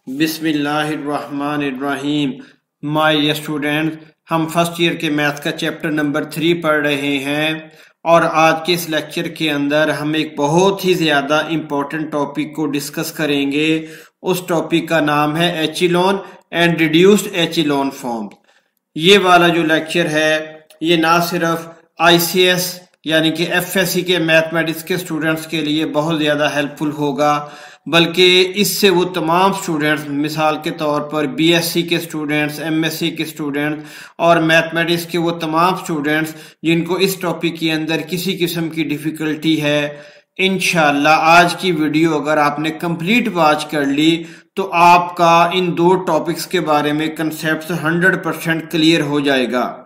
बिस्मिल्लाहिर्रहमानिर्रहीम। My student, हम first year के मैथ का चैप्टर नंबर 3 पढ़ रहे हैं और आज के इस लेक्चर के अंदर हम एक बहुत ही ज़्यादा इम्पोर्टेंट टॉपिक को डिस्कस करेंगे। उस टॉपिक का नाम है एचिलॉन एंड रिड्यूस्ड एचिलॉन फॉर्म। ये वाला जो लेक्चर है ये ना सिर्फ ICS यानी कि FSC के मैथमेटिक्स के स्टूडेंट्स के लिए बहुत ज़्यादा हेल्पफुल होगा, बल्कि इससे वो तमाम स्टूडेंट्स, मिसाल के तौर पर BSc के स्टूडेंट्स, MSc के स्टूडेंट्स और मैथमेटिक्स के वो तमाम स्टूडेंट्स जिनको इस टॉपिक के अंदर किसी किस्म की डिफ़िकल्टी है, इंशाल्लाह आज की वीडियो अगर आपने कंप्लीट वॉच कर ली तो आपका इन दो टॉपिक्स के बारे में कंसेप्ट 100% क्लियर हो जाएगा।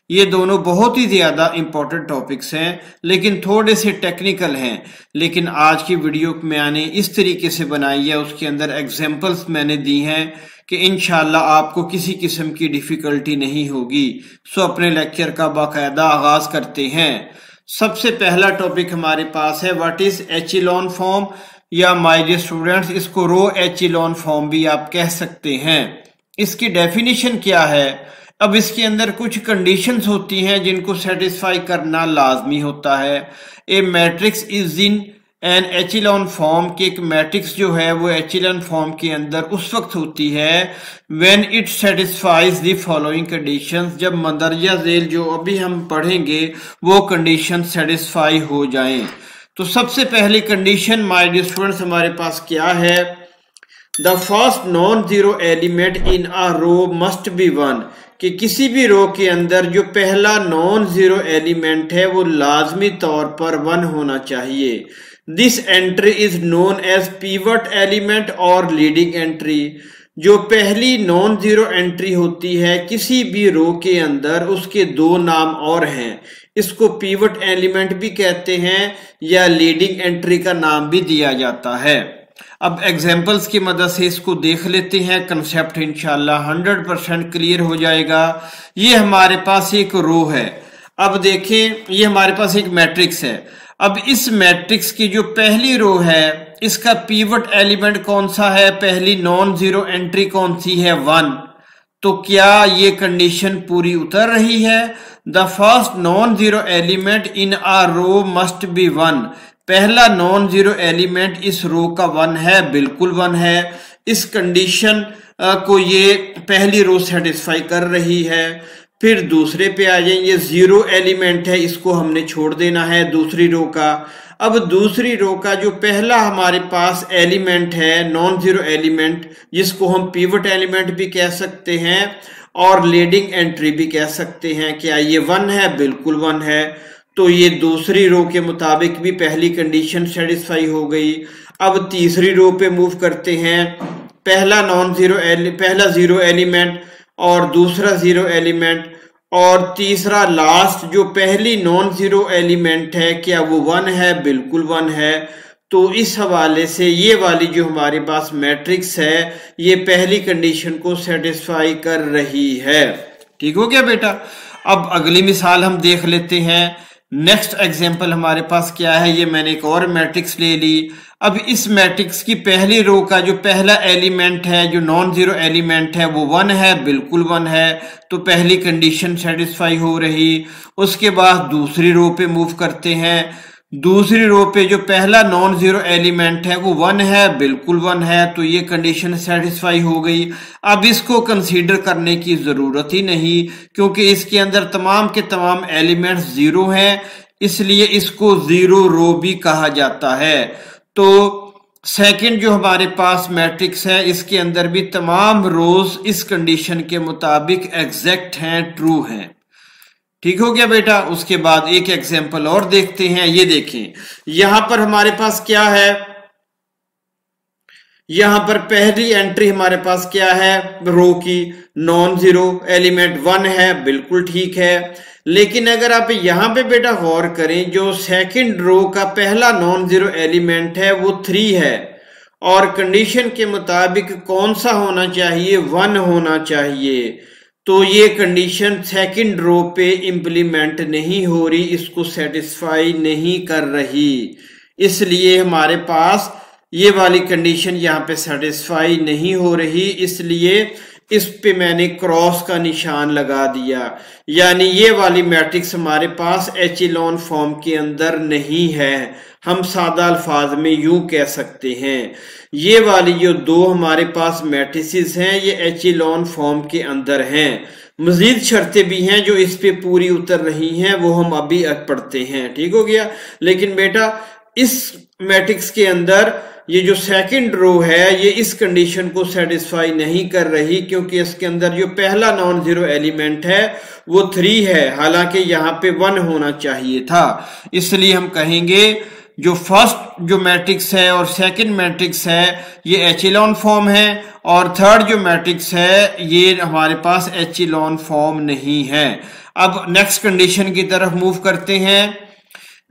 ये दोनों बहुत ही ज़्यादा इम्पोर्टेंट टॉपिक्स हैं, लेकिन थोड़े से टेक्निकल हैं। लेकिन आज की वीडियो मैंने इस तरीके से बनाई है, उसके अंदर एग्जांपल्स मैंने दी हैं कि इंशाल्लाह आपको किसी किस्म की डिफ़िकल्टी नहीं होगी। सो अपने लेक्चर का बाकायदा आगाज़ करते हैं। सबसे पहला टॉपिक हमारे पास है व्हाट इज़ एचिलॉन फॉर्म, या माय डियर स्टूडेंट्स इसको रो एचिलॉन फॉर्म भी आप कह सकते हैं। इसकी डेफिनेशन क्या है? अब इसके अंदर कुछ कंडीशंस होती हैं जिनको सेटिस्फाई करना लाजमी होता है। A matrix is in an echelon form, कि एक मैट्रिक्स जो है वो एचिलॉन फॉर्म के अंदर उस वक्त होती है when it satisfies the following conditions, जब मंदरजा झेल जो अभी हम पढ़ेंगे वो कंडीशन सेटिस्फाई हो जाएं। तो सबसे पहली कंडीशन माय डियर स्टूडेंट्स हमारे पास क्या है? The first non zero element in a row must be 1, कि किसी भी रो के अंदर जो पहला नॉन जीरो एलिमेंट है वो लाजमी तौर पर 1 होना चाहिए। This entry is known as pivot element और लीडिंग एंट्री। जो पहली नॉन जीरो एंट्री होती है किसी भी रो के अंदर, उसके दो नाम और हैं। इसको पीवट एलिमेंट भी कहते हैं या लीडिंग एंट्री का नाम भी दिया जाता है। अब एग्जाम्पल्स की मदद से इसको देख लेते हैं, कंसेप्ट इंशाल्लाह 100% क्लियर हो जाएगा। ये हमारे पास एक रो है। अब देखें, ये हमारे पास एक मैट्रिक्स है। अब इस मैट्रिक्स की जो पहली रो है इसका पीवट एलिमेंट कौन सा है? पहली नॉन जीरो एंट्री कौन सी है? 1। तो क्या ये कंडीशन पूरी उतर रही है? The first non zero element in a row must be 1। पहला नॉन जीरो एलिमेंट इस रो का 1 है, बिल्कुल 1 है। इस कंडीशन को ये पहली रो सेटिस्फाई कर रही है। फिर दूसरे पे आ जाएंगे, जीरो एलिमेंट है, इसको हमने छोड़ देना है दूसरी रो का। अब दूसरी रो का जो पहला हमारे पास एलिमेंट है नॉन जीरो एलिमेंट, जिसको हम पीवट एलिमेंट भी कह सकते हैं और लीडिंग एंट्री भी कह सकते हैं, क्या ये 1 है? बिल्कुल 1 है। तो ये दूसरी रो के मुताबिक भी पहली कंडीशन सेटिस्फाई हो गई। अब तीसरी रो पे मूव करते हैं। पहला जीरो एलिमेंट और दूसरा जीरो एलिमेंट और तीसरा लास्ट जो पहली नॉन जीरो एलिमेंट है, क्या वो 1 है? बिल्कुल 1 है। तो इस हवाले से ये वाली जो हमारे पास मैट्रिक्स है ये पहली कंडीशन को सेटिस्फाई कर रही है। ठीक हो गया बेटा? अब अगली मिसाल हम देख लेते हैं। नेक्स्ट एग्जाम्पल हमारे पास क्या है? ये मैंने एक और मैट्रिक्स ले ली। अब इस मैट्रिक्स की पहली रो का जो पहला एलिमेंट है, जो नॉन जीरो एलिमेंट है, वो 1 है, बिल्कुल 1 है। तो पहली कंडीशन सेटिस्फाई हो रही। उसके बाद दूसरी रो पे मूव करते हैं। दूसरी रो पे जो पहला नॉन जीरो एलिमेंट है वो 1 है, बिल्कुल 1 है। तो ये कंडीशन सेटिस्फाई हो गई। अब इसको कंसीडर करने की जरूरत ही नहीं, क्योंकि इसके अंदर तमाम के तमाम एलिमेंट्स 0 हैं, इसलिए इसको जीरो रो भी कहा जाता है। तो सेकंड जो हमारे पास मैट्रिक्स है इसके अंदर भी तमाम रोज इस कंडीशन के मुताबिक एग्जैक्ट हैं, ट्रू हैं। ठीक हो गया बेटा? उसके बाद एक एग्जाम्पल और देखते हैं। ये देखें, यहां पर हमारे पास क्या है? यहां पर पहली एंट्री हमारे पास क्या है? रो की नॉन जीरो एलिमेंट 1 है, बिल्कुल ठीक है। लेकिन अगर आप यहां पे बेटा गौर करें, जो सेकंड रो का पहला नॉन जीरो एलिमेंट है वो 3 है और कंडीशन के मुताबिक कौन सा होना चाहिए? 1 होना चाहिए। तो ये कंडीशन सेकंड रो पे इंप्लीमेंट नहीं हो रही, इसको सेटिस्फाई नहीं कर रही। इसलिए हमारे पास ये वाली कंडीशन यहाँ पे सेटिस्फाई नहीं हो रही, इसलिए इस पे मैंने क्रॉस का निशान लगा दिया। यानी ये वाली मैट्रिक्स हमारे पास एचिलॉन फॉर्म के अंदर नहीं है। हम सादा अल्फाज में यूं कह सकते हैं, ये वाली जो दो हमारे पास मैट्रिसेस हैं ये एचिलॉन फॉर्म के अंदर हैं। मजीद शर्तें भी हैं जो इस पे पूरी उतर रही हैं, वो हम अभी पढ़ते हैं। ठीक हो गया। लेकिन बेटा इस मैट्रिक्स के अंदर ये जो सेकंड रो है ये इस कंडीशन को सेटिस्फाई नहीं कर रही, क्योंकि इसके अंदर जो पहला नॉन जीरो एलिमेंट है वो 3 है, हालांकि यहाँ पे 1 होना चाहिए था। इसलिए हम कहेंगे जो फर्स्ट जो मैट्रिक्स है और सेकंड मैट्रिक्स है ये एचिलॉन फॉर्म है, और थर्ड जो मैट्रिक्स है ये हमारे पास एचिलॉन फॉर्म नहीं है। अब नेक्स्ट कंडीशन की तरफ मूव करते हैं।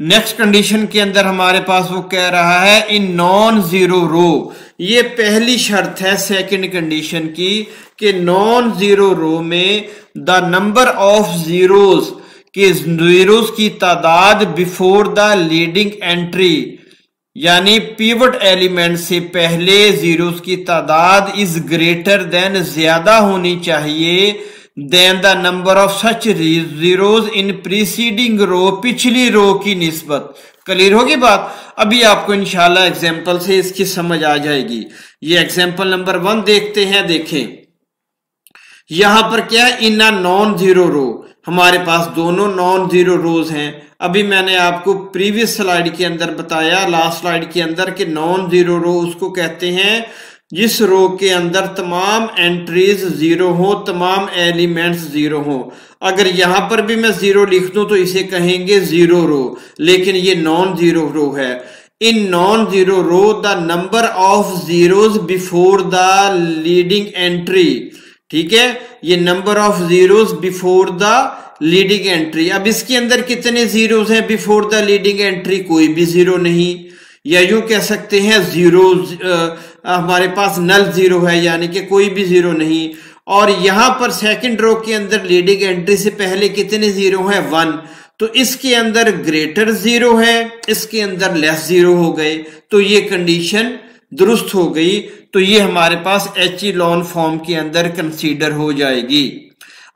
नेक्स्ट कंडीशन के अंदर हमारे पास वो कह रहा है इन नॉन जीरो रो, ये पहली शर्त है सेकंड कंडीशन की कि नॉन जीरो रो में द नंबर ऑफ जीरोस कि जीरोस की तादाद बिफोर द लीडिंग एंट्री, यानी पिवट एलिमेंट से पहले जीरोस की तादाद इज ग्रेटर देन ज्यादा होनी चाहिए than the number of such zeros in preceding row, पिछली रो की निस्बत। क्लियर होगी बात। अभी आपको इंशाल्लाह एग्जाम्पल से इसकी समझ आ जाएगी। ये एग्जाम्पल नंबर 1 देखते हैं। देखें यहां पर क्या है, इन अ नॉन जीरो रो, हमारे पास दोनों नॉन जीरो रोज हैं। अभी मैंने आपको प्रीवियस स्लाइड के अंदर बताया, लास्ट स्लाइड के अंदर, कि नॉन जीरो रो उसको कहते हैं जिस रो के अंदर तमाम एंट्रीज जीरो हो, तमाम एलिमेंट्स जीरो हो। अगर यहां पर भी मैं जीरो लिख दूं तो इसे कहेंगे जीरो रो, लेकिन ये नॉन जीरो रो है। In non zero row the number of zeros before the leading entry, ठीक है, ये number of zeros before the leading entry. अब इसके अंदर कितने जीरोस हैं बिफोर द लीडिंग एंट्री? कोई भी जीरो नहीं, या यूं कह सकते हैं जीरो हमारे पास नल जीरो है, यानी कि कोई भी जीरो नहीं। और यहां पर सेकंड रो के अंदर लीडिंग एंट्री से पहले कितने जीरो हैं? 1। तो इसके अंदर ग्रेटर जीरो है, इसके अंदर लेस जीरो हो गए, तो ये कंडीशन दुरुस्त हो गई। तो ये हमारे पास एचिलॉन फॉर्म के अंदर कंसीडर हो जाएगी।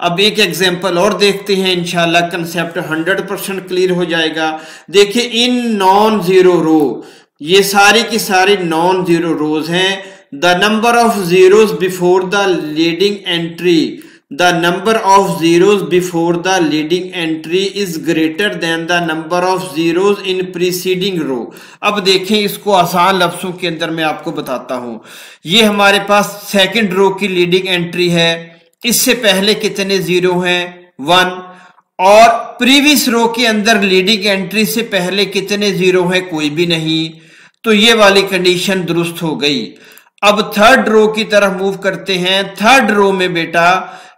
अब एक एग्जांपल और देखते हैं, इंशाल्लाह कंसेप्ट 100% क्लियर हो जाएगा। देखिए इन नॉन जीरो रो, ये सारी की सारी नॉन जीरो रोज हैं। The number of zeros before the leading entry, the number of zeros before the leading entry is greater than the number of zeros in preceding row. अब देखें इसको आसान लफ्जों के अंदर मैं आपको बताता हूं। ये हमारे पास सेकंड रो की लीडिंग एंट्री है, इससे पहले कितने जीरो हैं? 1। और प्रीवियस रो के अंदर लीडिंग एंट्री से पहले कितने जीरो हैं? कोई भी नहीं। तो ये वाली कंडीशन दुरुस्त हो गई। अब थर्ड रो की तरफ मूव करते हैं। थर्ड रो में बेटा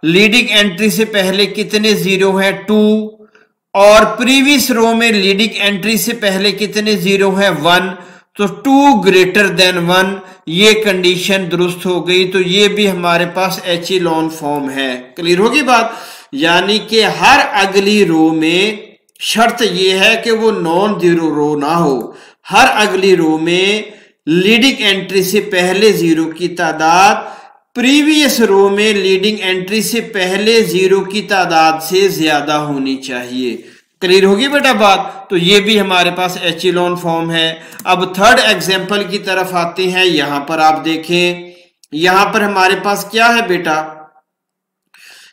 लीडिंग एंट्री से पहले कितने जीरो हैं? 2। और प्रीवियस रो में लीडिंग एंट्री से पहले कितने जीरो हैं? 1। तो 2 ग्रेटर देन 1, ये कंडीशन दुरुस्त हो गई। तो ये भी हमारे पास एचिलॉन फॉर्म है। क्लियर होगी बात। यानी कि हर अगली रो में शर्त ये है कि वो नॉन जीरो रो ना हो। हर अगली रो में लीडिंग एंट्री से पहले जीरो की तादाद प्रीवियस रो में लीडिंग एंट्री से पहले जीरो की तादाद से ज्यादा होनी चाहिए। क्लियर होगी बेटा बात। तो ये भी हमारे पास एचिलॉन फॉर्म है। अब थर्ड एग्जांपल की तरफ आते हैं। यहां पर आप देखें, यहां पर हमारे पास क्या है बेटा,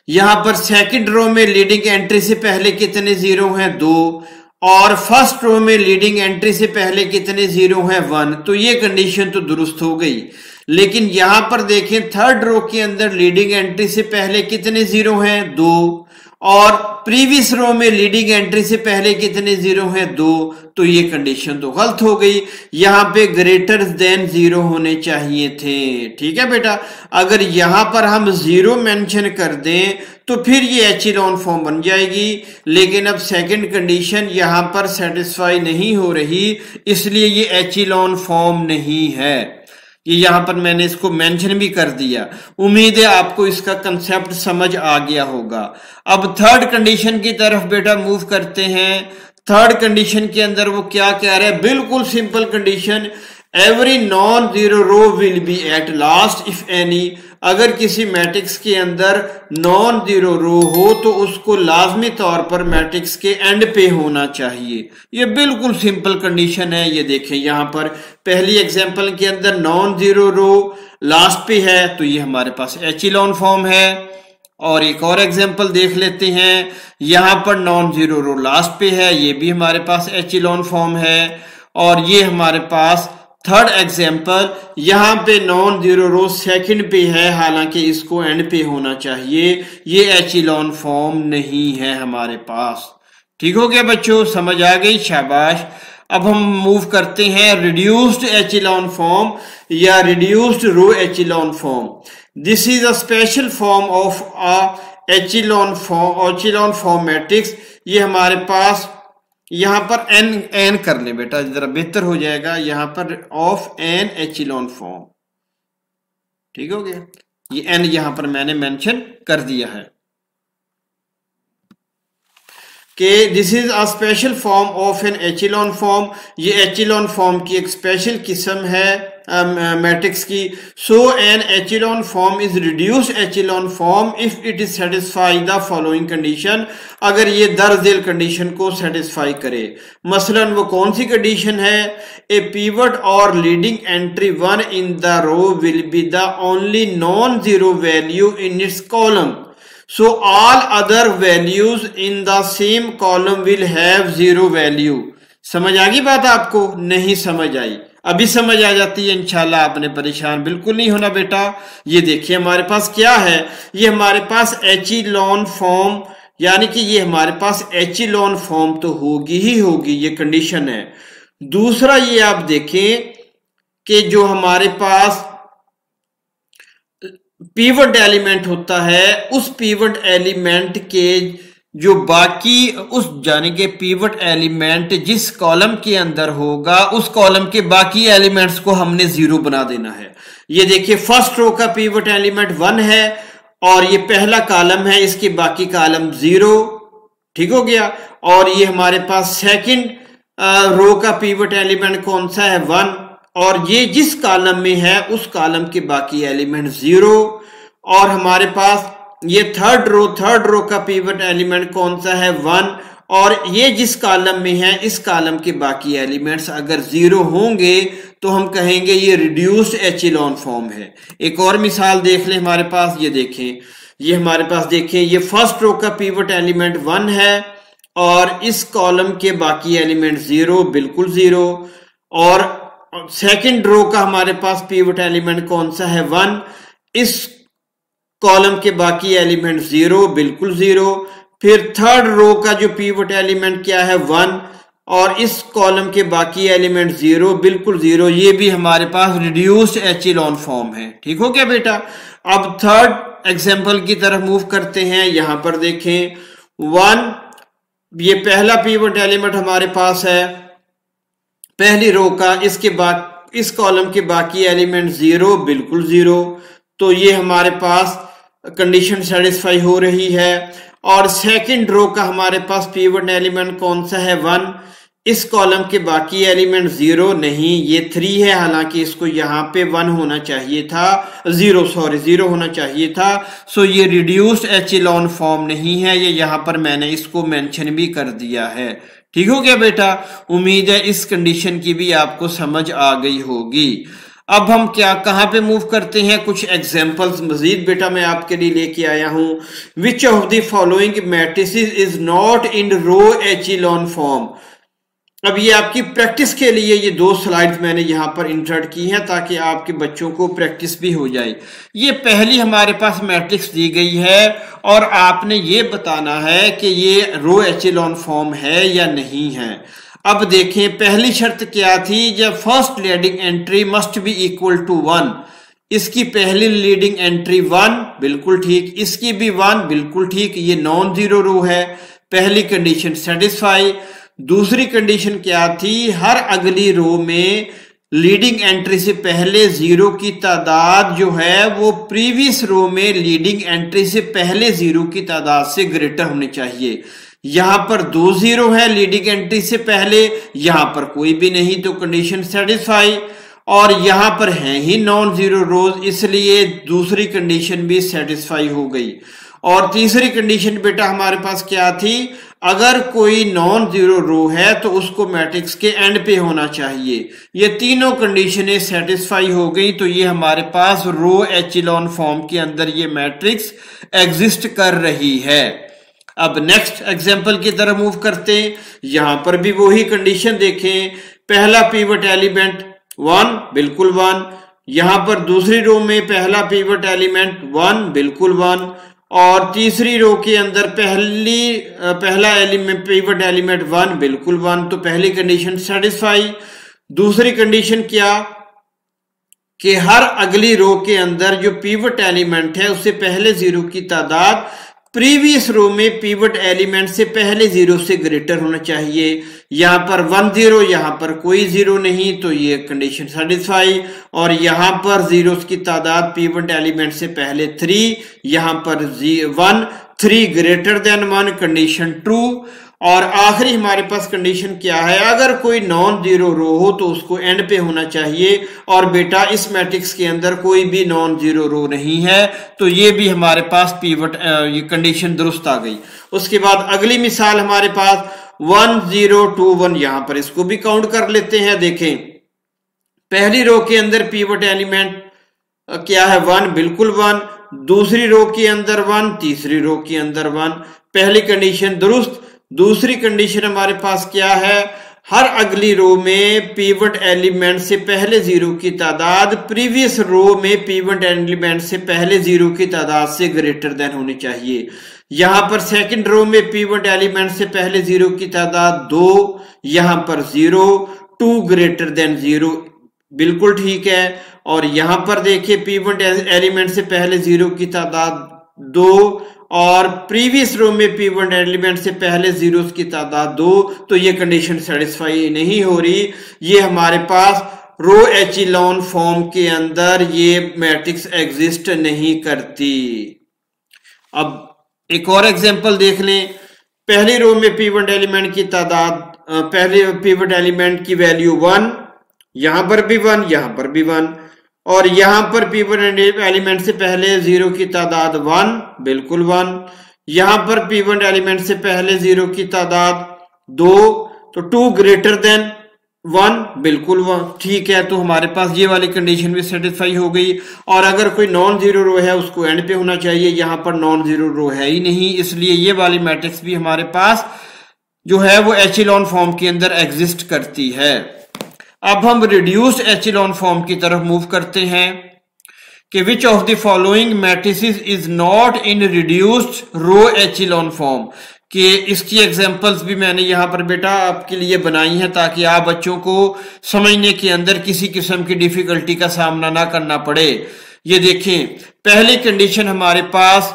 यहां पर सेकंड रो में लीडिंग एंट्री से पहले कितने जीरो हैं? 2। और फर्स्ट रो में लीडिंग एंट्री से पहले कितने जीरो हैं? 1। तो ये कंडीशन तो दुरुस्त हो गई। लेकिन यहां पर देखें थर्ड रो के अंदर लीडिंग एंट्री से पहले कितने जीरो हैं? 2। और प्रीवियस रो में लीडिंग एंट्री से पहले कितने जीरो हैं? 2। तो ये कंडीशन तो गलत हो गई। यहां पे ग्रेटर देन जीरो होने चाहिए थे। ठीक है बेटा। अगर यहां पर हम जीरो मेंशन कर दें तो फिर ये एचिलॉन फॉर्म बन जाएगी। लेकिन अब सेकंड कंडीशन यहां पर सेटिस्फाई नहीं हो रही, इसलिए ये एचिलॉन फॉर्म नहीं है। ये यहां पर मैंने इसको मेंशन भी कर दिया। उम्मीद है आपको इसका कंसेप्ट समझ आ गया होगा। अब थर्ड कंडीशन की तरफ बेटा मूव करते हैं। थर्ड कंडीशन के अंदर वो क्या कह रहा है? बिल्कुल simple condition, every non zero row will be at last if any. अगर किसी मैट्रिक्स के अंदर नॉन जीरो रो हो तो उसको लाजमी तौर पर मैट्रिक्स के एंड पे होना चाहिए। ये बिल्कुल सिंपल कंडीशन है। ये देखें यहां पर पहली एग्जांपल के अंदर नॉन जीरो रो लास्ट पे है तो ये हमारे पास एचिलॉन फॉर्म है। और एक और एग्जांपल देख लेते हैं, यहां पर नॉन जीरो रो लास्ट पे है, ये भी हमारे पास एचिलॉन फॉर्म है। और ये हमारे पास थर्ड एग्जांपल, यहां पे नॉन जीरो रो सेकंड पे है, हालांकि इसको एंड पे होना चाहिए, ये एचिलॉन फॉर्म नहीं है हमारे पास। ठीक हो गया बच्चों, समझ आ गई, शाबाश। अब हम मूव करते हैं रिड्यूस्ड एचिलॉन फॉर्म या reduced row echelon form. This is a special form of a echelon form matrix. ये हमारे पास यहां पर एन कर ले बेटा, जरा बेहतर हो जाएगा, यहां पर ऑफ एन एचिलॉन फॉर्म। ठीक हो गया, ये एन यहां पर मैंने मेंशन कर दिया है कि this is a special form of an echelon form. ये एचिलॉन फॉर्म की एक स्पेशल किस्म है मैट्रिक्स की। So an echelon form is reduced echelon form if it is satisfy the following condition. अगर ये दर्ज झेल कंडीशन को सेटिस्फाई करे। मसलन वो कौन सी कंडीशन है? ए पिवट और leading entry one in the row will be the only non zero value in its column. So all other values in the same column will have zero value। समझ आ गई बात आपको? नहीं समझ आई? अभी समझ आ जाती है इंशाल्लाह, आपने परेशान बिल्कुल नहीं होना बेटा। ये देखिए हमारे पास क्या है, ये हमारे पास एचिलॉन फॉर्म, यानी कि ये हमारे पास एचिलॉन फॉर्म तो होगी ही होगी, ये कंडीशन है। दूसरा ये आप देखें कि जो हमारे पास पिवट एलिमेंट होता है, उस पिवट एलिमेंट के जो बाकी उस जाने के पिवट एलिमेंट जिस कॉलम के अंदर होगा उस कॉलम के बाकी एलिमेंट्स को हमने जीरो बना देना है। ये देखिए फर्स्ट रो का पिवट एलिमेंट 1 है और ये पहला कॉलम है, इसके बाकी कॉलम 0। ठीक हो गया। और ये हमारे पास सेकंड रो का पिवट एलिमेंट कौन सा है? 1। और ये जिस कॉलम में है उस कॉलम के बाकी एलिमेंट 0। और हमारे पास ये थर्ड रो का पिवट एलिमेंट कौन सा है? 1। और ये जिस कॉलम में है इस कॉलम के बाकी एलिमेंट्स अगर 0 होंगे तो हम कहेंगे ये रिड्यूस्ड एचिलॉन फॉर्म है। एक और मिसाल देख लें हमारे पास, ये देखें, ये हमारे पास देखें, ये फर्स्ट रो का पिवट एलिमेंट 1 है और इस कॉलम के बाकी एलिमेंट 0, बिल्कुल 0। और सेकंड रो का हमारे पास पिवट एलिमेंट कौन सा है? 1। इस कॉलम के बाकी एलिमेंट 0, बिल्कुल 0। फिर थर्ड रो का जो पिवट एलिमेंट क्या है? 1। और इस कॉलम के बाकी एलिमेंट 0, बिल्कुल 0। ये भी हमारे पास रिड्यूस्ड एचिलॉन फॉर्म है। ठीक हो गया बेटा। अब थर्ड एग्जांपल की तरफ मूव करते हैं। यहां पर देखें 1, ये पहला पिवट एलिमेंट हमारे पास है पहली रो का, इसके बाद इस कॉलम के बाकी एलिमेंट 0, बिल्कुल 0। तो ये हमारे पास कंडीशन सेटिस्फाई हो रही है। और सेकंड रो का हमारे पास पिवट एलिमेंट कौन सा है? 1। इस कॉलम के बाकी एलिमेंट 0 नहीं, ये 3 है, हालांकि इसको यहाँ पे 1 होना चाहिए था, 0 होना चाहिए था। सो ये रिड्यूस्ड एचिलॉन फॉर्म नहीं है, ये यहाँ पर मैंने इसको मेंशन भी कर दिया है। ठीक हो गया बेटा। उम्मीद है इस कंडीशन की भी आपको समझ आ गई होगी। अब हम कहां पे मूव करते हैं? कुछ एग्जांपल्स मजीद बेटा मैं आपके लिए लेके आया हूं। Which of the following matrices is not in row echelon form. अब ये आपकी प्रैक्टिस के लिए ये 2 स्लाइड्स मैंने यहां पर इंसर्ट की हैं ताकि आपके बच्चों को प्रैक्टिस भी हो जाए। ये पहली हमारे पास मैट्रिक्स दी गई है और आपने ये बताना है कि ये रो एचिलॉन फॉर्म है या नहीं है। अब देखें पहली शर्त क्या थी? जब first leading entry must be equal to 1। इसकी पहली लीडिंग एंट्री 1, बिल्कुल ठीक। इसकी भी 1, बिल्कुल ठीक। ये नॉन जीरो रो है, पहली कंडीशन सेटिस्फाई। दूसरी कंडीशन क्या थी? हर अगली रो में लीडिंग एंट्री से पहले 0 की तादाद जो है वो प्रीवियस रो में लीडिंग एंट्री से पहले 0 की तादाद से ग्रेटर होनी चाहिए। यहां पर 2 0 है लीडिंग एंट्री से पहले, यहां पर कोई भी नहीं, तो कंडीशन सेटिस्फाई। और यहां पर है ही नॉन जीरो रोज, इसलिए दूसरी कंडीशन भी सेटिस्फाई हो गई। और तीसरी कंडीशन बेटा हमारे पास क्या थी, अगर कोई नॉन जीरो रो है तो उसको मैट्रिक्स के एंड पे होना चाहिए। ये तीनों कंडीशनें सेटिस्फाई हो गई, तो ये हमारे पास रो एचिलॉन फॉर्म के अंदर ये मैट्रिक्स एग्जिस्ट कर रही है। अब नेक्स्ट एग्जांपल की तरफ मूव करते हैं। यहां पर भी वही कंडीशन देखें, पहला पिवट एलिमेंट 1 बिल्कुल 1, यहां पर दूसरी रो में पहला पिवट एलिमेंट 1 बिल्कुल 1, और तीसरी रो के अंदर पहला एलिमेंट पिवट एलिमेंट 1 बिल्कुल 1। तो पहली कंडीशन सेटिस्फाई। दूसरी कंडीशन क्या कि हर अगली रो के अंदर जो पिवट एलिमेंट है उससे पहले जीरो की तादाद प्रीवियस रो में पिवट एलिमेंट से पहले जीरो से ग्रेटर होना चाहिए। यहां पर 1 0, यहां पर कोई जीरो नहीं, तो ये कंडीशन सेटिस्फाई। और यहां पर जीरोस की तादाद पिवट एलिमेंट से पहले 3, यहां पर 1, 3 ग्रेटर देन 1, कंडीशन ट्रू। और आखिरी हमारे पास कंडीशन क्या है, अगर कोई नॉन जीरो रो हो तो उसको एंड पे होना चाहिए। और बेटा इस मैट्रिक्स के अंदर कोई भी नॉन जीरो रो नहीं है, तो ये भी हमारे पास पिवट ये कंडीशन दुरुस्त आ गई। उसके बाद अगली मिसाल हमारे पास 1 0 2 1, यहां पर इसको भी काउंट कर लेते हैं। देखें पहली रो के अंदर पिवट एलिमेंट क्या है, 1 बिल्कुल 1, दूसरी रो के अंदर 1, तीसरी रो के अंदर 1, पहली कंडीशन दुरुस्त। दूसरी कंडीशन हमारे पास क्या है, हर अगली रो में पिवट एलिमेंट से पहले जीरो की तादाद प्रीवियस रो में पिवट एलिमेंट से पहले जीरो की तादाद से ग्रेटर देन होनी चाहिए। यहां पर सेकंड रो में पिवट एलिमेंट से पहले जीरो की तादाद 2, यहां पर 0, 2 ग्रेटर देन 0, बिल्कुल ठीक है। और यहां पर देखिए पिवट एलिमेंट से पहले जीरो की तादाद 2 और प्रीवियस रो में पिवट एलिमेंट से पहले जीरोस की तादाद 2, तो ये कंडीशन सेटिस्फाई नहीं हो रही। ये हमारे पास रो एचिलॉन फॉर्म के अंदर ये मैट्रिक्स एग्जिस्ट नहीं करती। अब एक और एग्जांपल देख लें। पहली रो में पिवट एलिमेंट की तादाद, पहले पिवट एलिमेंट की वैल्यू 1, यहां पर भी 1, यहां पर भी 1, और यहां पर पिवट एलिमेंट से पहले जीरो की तादाद 1 बिल्कुल 1, यहां पर पिवट एलिमेंट से पहले जीरो की तादाद 2, तो 2 ग्रेटर देन 1 बिल्कुल 1, ठीक है। तो हमारे पास ये वाली कंडीशन भी सेटिस्फाई हो गई। और अगर कोई नॉन जीरो रो है उसको एंड पे होना चाहिए, यहां पर नॉन जीरो रो है ही नहीं, इसलिए ये वाली मैट्रिक्स भी हमारे पास जो है वो एचिलॉन फॉर्म के अंदर एग्जिस्ट करती है। अब हम रिड्यूस्ड एचिलॉन फॉर्म की तरफ मूव करते हैं कि which of the following matrices is not in reduced row echelon form, कि इसकी एग्जांपल्स भी मैंने यहां पर बेटा आपके लिए बनाई है ताकि आप बच्चों को समझने के अंदर किसी किस्म की डिफिकल्टी का सामना ना करना पड़े। ये देखें पहली कंडीशन हमारे पास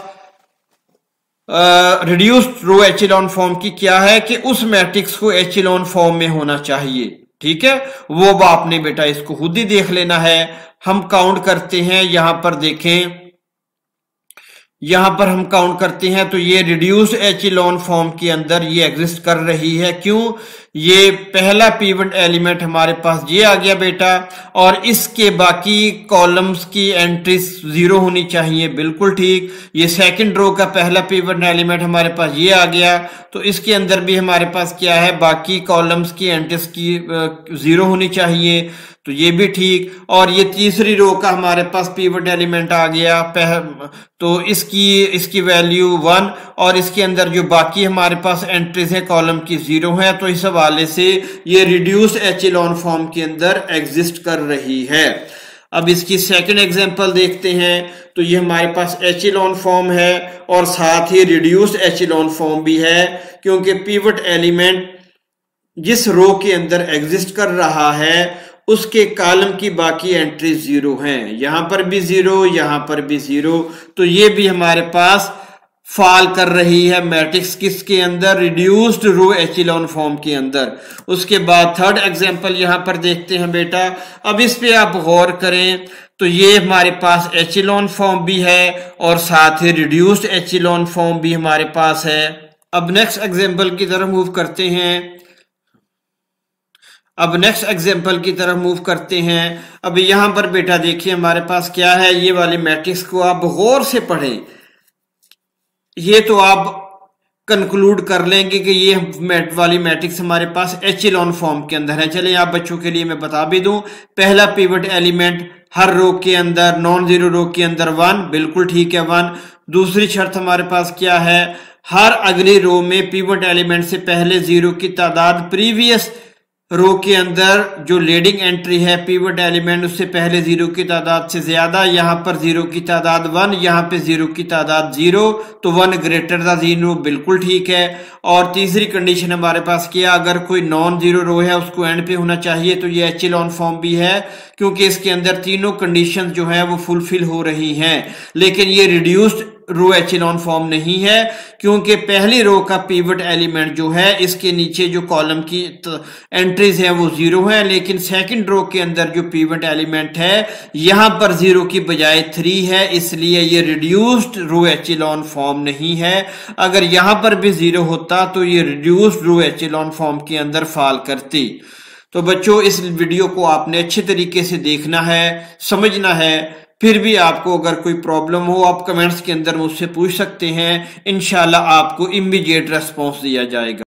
रिड्यूस्ड रो एचिलॉन फॉर्म की क्या है कि उस मैट्रिक्स को एचिलॉन फॉर्म में होना चाहिए, ठीक है। वो आपने बेटा इसको खुद ही देख लेना है। हम काउंट करते हैं, यहां पर देखें, यहां पर हम काउंट करते हैं तो ये रिड्यूस्ड एचिलॉन फॉर्म के अंदर ये एग्जिस्ट कर रही है। क्यों, ये पहला पिवट एलिमेंट हमारे पास ये आ गया बेटा, और इसके बाकी कॉलम्स की एंट्रीज 0 होनी चाहिए, बिल्कुल ठीक। ये सेकंड रो का पहला पिवट एलिमेंट हमारे पास ये आ गया, तो इसके अंदर भी हमारे पास क्या है, बाकी कॉलम्स की एंट्रीज की 0 होनी चाहिए, तो ये भी ठीक। और ये तीसरी रो का हमारे पास पिवट एलिमेंट आ गया, तो इसकी वैल्यू 1, और इसके अंदर जो बाकी हमारे पास एंट्रीज है कॉलम की 0 है, तो इस हवाले से ये रिड्यूस्ड एचिलॉन फॉर्म के अंदर एग्जिस्ट कर रही है। अब इसकी सेकंड एग्जांपल देखते हैं, तो ये हमारे पास एचिलॉन फॉर्म है और साथ ही रिड्यूस्ड एचिलॉन फॉर्म भी है, क्योंकि पिवट एलिमेंट जिस रो के अंदर एग्जिस्ट कर रहा है उसके कॉलम की बाकी एंट्री 0 हैं, यहां पर भी 0, यहां पर भी 0, तो ये भी हमारे पास फॉल कर रही है मैट्रिक्स किसके अंदर, रिड्यूस्ड रो एचिलॉन फॉर्म के अंदर। उसके बाद थर्ड एग्जांपल यहां पर देखते हैं बेटा। अब इस पे आप गौर करें तो ये हमारे पास एचिलॉन फॉर्म भी है और साथ ही रिड्यूस्ड एचिलॉन फॉर्म भी हमारे पास है। अब नेक्स्ट एग्जांपल की तरफ मूव करते हैं। अब नेक्स्ट एग्जांपल की तरफ मूव करते हैं। अब यहां पर बेटा देखिए हमारे पास क्या है, ये वाली मैट्रिक्स को आप गौर से पढ़ें। ये तो आप कंक्लूड कर लेंगे कि ये वाली मैट्रिक्स हमारे पास एचेलॉन फॉर्म के अंदर है। चलिए आप बच्चों के लिए मैं बता भी दूं, पहला पिवट एलिमेंट हर रो के अंदर, नॉन जीरो रो के अंदर 1, बिल्कुल ठीक है 1। दूसरी शर्त हमारे पास क्या है, हर अगली रो में पिवट एलिमेंट से पहले जीरो की तादाद प्रीवियस रो के अंदर जो लीडिंग एंट्री है पिवट एलिमेंट उससे पहले जीरो की तादाद से ज्यादा। यहां पर जीरो की तादाद 1, यहां पे जीरो की तादाद 0, तो 1 ग्रेटर दैन 0, बिल्कुल ठीक है। और तीसरी कंडीशन हमारे पास क्या, अगर कोई नॉन जीरो रो है उसको एंड पे होना चाहिए, तो ये एचेलॉन फॉर्म भी है क्योंकि इसके अंदर तीनों कंडीशन जो है वो फुलफिल हो रही हैं। लेकिन ये रिड्यूस्ड रो एचेलॉन फॉर्म नहीं है क्योंकि पहली रो का पिवट एलिमेंट जो है इसके नीचे जो कॉलम की एंट्रीज है वो 0 है, लेकिन सेकंड रो के अंदर जो पिवट एलिमेंट है यहां पर 0 की बजाय 3 है, इसलिए ये रिड्यूस्ड रो एचेलॉन फॉर्म नहीं है। अगर यहां पर भी 0 होता तो ये रिड्यूस्ड रो एचेलॉन फॉर्म के अंदर फॉल करती। तो बच्चों इस वीडियो को आपने अच्छे तरीके से देखना है, समझना है। फिर भी आपको अगर कोई प्रॉब्लम हो आप कमेंट्स के अंदर मुझसे पूछ सकते हैं, इंशाल्लाह आपको इमीडिएट रेस्पॉन्स दिया जाएगा।